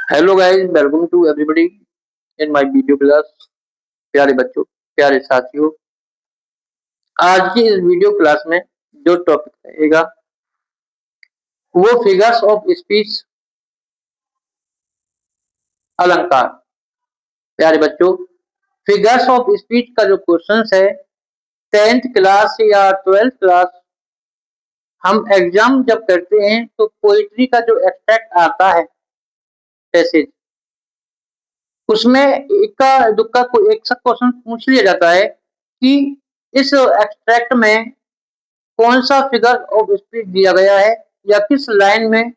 Hello guys, welcome to everybody in my video class. प्यारे बच्चों, प्यारे साथियों, आज की इस वीडियो क्लास में जो टॉपिक रहेगा वो फिगर्स ऑफ स्पीच अलंकार। प्यारे बच्चों, फिगर्स ऑफ स्पीच का जो क्वेश्चंस है 10th क्लास या 12th क्लास हम एग्जाम जब करते हैं तो पोइट्री का जो एक्सट्रैक्ट आता है पैसेज, उसमें इक्का दुक्का कोई एक सा क्वेश्चन पूछ लिया जाता है कि इस एक्सट्रैक्ट में कौन सा फिगर ऑफ स्पीच दिया गया है या किस लाइन में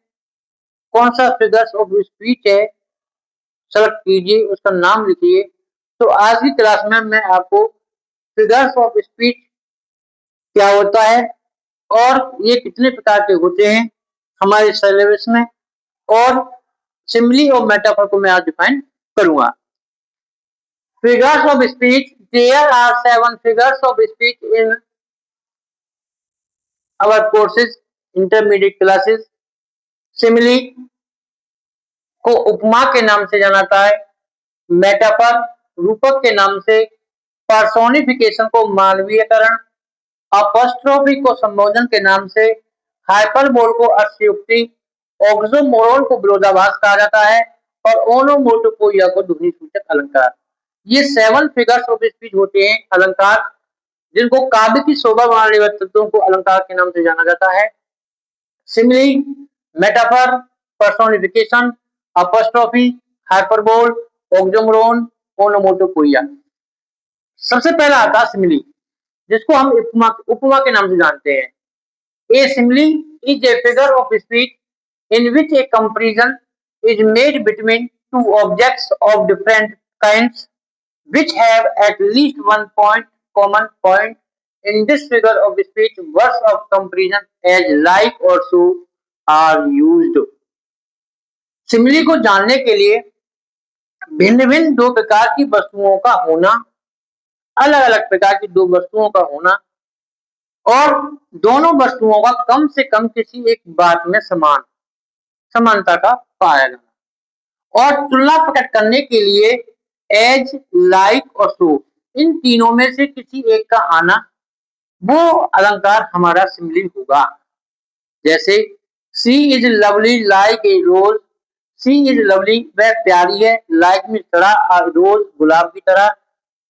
कौन सा फिगर्स ऑफ स्पीच है, सेलेक्ट कीजिए, उसका नाम लिखिए। तो आज की क्लास में मैं आपको फिगर्स ऑफ स्पीच क्या होता है और ये कितने प्रकार के होते हैं हमारे सिलेबस में, और सिमिली और मेटाफर को मैं आज डिफाइन करूंगा। Figures of speech, there are 7 figures of speech in our courses intermediate classes. Simile को उपमा के नाम से जाना जाता है, मेटाफर रूपक के नाम से, पर्सोनिफिकेशन को मानवीयकरण, अपॉस्ट्रोफी को संबोधन के नाम से, हाइपरबोल को अतिशयोक्ति, ऑक्सोमोरोन को विरोधाभास कहा जाता है और ओनोमोटोपोइया को ध्वनि सूचक अलंकार। ये 7 फिगर्स ऑफ स्पीच होते हैं अलंकार, जिनको काव्य की शोभा बढ़ाने वाले तत्वों को अलंकार के नाम से जाना जाता है। Simile, metaphor, personification, apostrophe, hyperbole, oxymoron, onomatopoeia. सबसे पहला आता है सिमिली, जिसको हम उपमा उपमा के नाम से जानते हैं। A simile is a figure of speech in which a comparison is made between two objects of different kinds which have at least one common point. In this figure of speech, words of comparison as like or so are used. Simile को जानने के लिए भिन्न भिन्न दो प्रकार की वस्तुओं का होना, अलग अलग प्रकार की दो वस्तुओं का होना और दोनों वस्तुओं का कम से कम किसी एक बात में समानता का पाया जाना, और तुलना प्रकट करने के लिए एज, लाइक और सो, इन तीनों में से किसी एक का आना, वो अलंकार हमारा सिमिली होगा। जैसे she is lovely like a rose, she is lovely वह प्यारी है, लाइक में तरह, रोज गुलाब की तरह।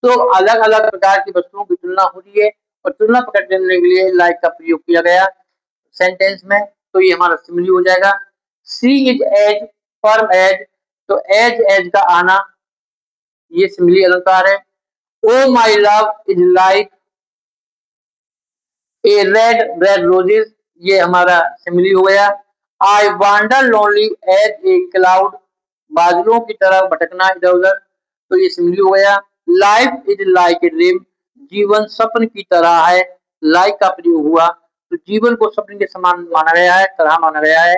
तो अलग अलग प्रकार की वस्तुओं की तुलना हो रही है और तुलना प्रकट करने के लिए लाइक का प्रयोग किया गया सेंटेंस में, तो ये हमारा सिमिली हो जाएगा। She is as, firm as, तो एज का आना ये सिमिली अलंकार है। O my love is like a red roses, ये हमारा सिमिली हो गया। I wander lonely as a cloud, बादलों की तरह भटकना इधर उधर, तो ये सिमिली हो गया। Life is like a dream, जीवन स्वप्न की तरह है, लाइक का प्रयोग हुआ तो जीवन को स्वप्न के समान माना गया है, तरह माना गया है,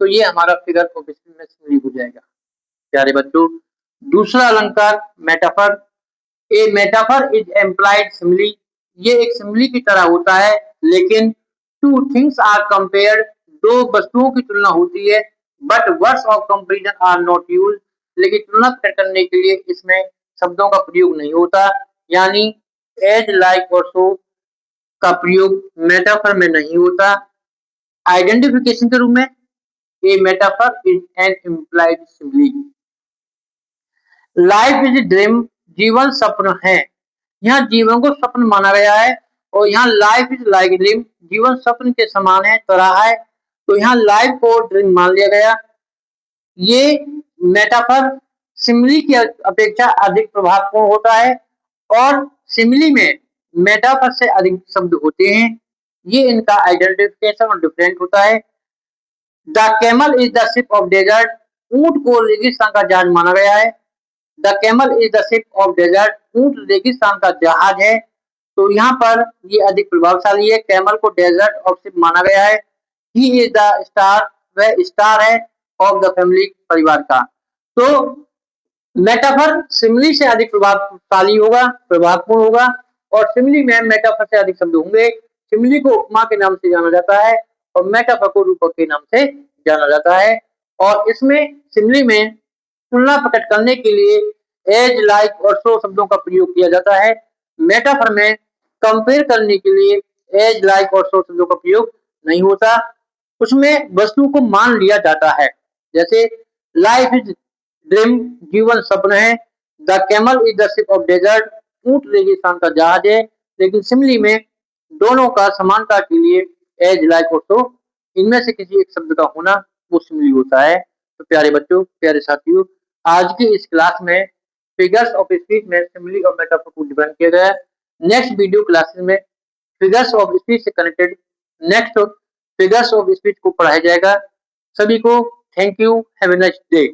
तो ये हमारा फिगर ऑफ स्पीच में सिमिली हो जाएगा। प्यारे बच्चों, दूसरा अलंकार metaphor. A metaphor is implied simile, ये एक सिमिली की तरह होता है, लेकिन टू थिंग्स आर कंपेयर्ड, दो वस्तुओं की तुलना होती है, but words of comparison are not used, लेकिन तुलना करने के लिए इसमें शब्दों का प्रयोग नहीं होता, यानी एज, लाइक और सो का प्रयोग मेटाफर में नहीं होता। आइडेंटिफिकेशन के रूप में a metaphor is an implied simile. Life is dream, जीवन स्वप्न है, यहाँ जीवन को स्वप्न माना गया है, और यहाँ लाइफ इज लाइक ड्रीम, जीवन स्वप्न के समान है, तरह है, तो यहाँ लाइफ को ड्रीम मान लिया गया। ये मेटाफर सिमिली की अपेक्षा अधिक प्रभावपूर्ण होता है और सिमिली में मेटाफर से अधिक शब्द होते हैं, ये इनका आइडेंटिफिकेशन और डिफरेंट होता है। The camel is the ship of desert, ऊंट को रेगिस्तान का जहाज माना गया है। The camel is the ship of desert, ऊंट रेगिस्तान का जहाज है, तो यहाँ पर ये अधिक प्रभावशाली है, कैमल को डेजर्ट ऑफ शिप माना गया है। ही इज द स्टार, वह स्टार है ऑफ द फैमिली, परिवार का। तो मेटाफर सिमिली से अधिक प्रभावशाली होगा, प्रभावपूर्ण होगा, और सिमिली में मेटाफर से अधिक शब्द होंगे। सिमिली को उपमा के नाम से जाना जाता है और मेटाफर को रूपक के नाम से जाना जाता है, और इसमें सिमिली में तुलना प्रकट करने के लिए एज, लाइक और सो शब्दों का प्रयोग किया जाता है। मेटाफर में कंपेयर करने के लिए एज, लाइक और सो शब्दों का प्रयोग नहीं होता। उसमें वस्तु को मान लिया जाता है। जैसे लाइफ इज ड्रीम, जीवन सपन है। The camel is the ship of desert, ऊंट रेगिस्तान का जहाज है। लेकिन सिमली में दोनों का समानता के लिए एज, लाइक और सो, इनमें से किसी एक शब्द का होना वो सिमली होता है। तो प्यारे बच्चों, प्यारे साथियों, आज की इस क्लास में फिगर्स ऑफ स्पीच में सिमली और मेटाफर को डिफाइन किया गया है। नेक्स्ट वीडियो क्लासेस में फिगर्स ऑफ स्पीच से connected next figures of speech को पढ़ाया जाएगा। सभी को thank you, have a nice day.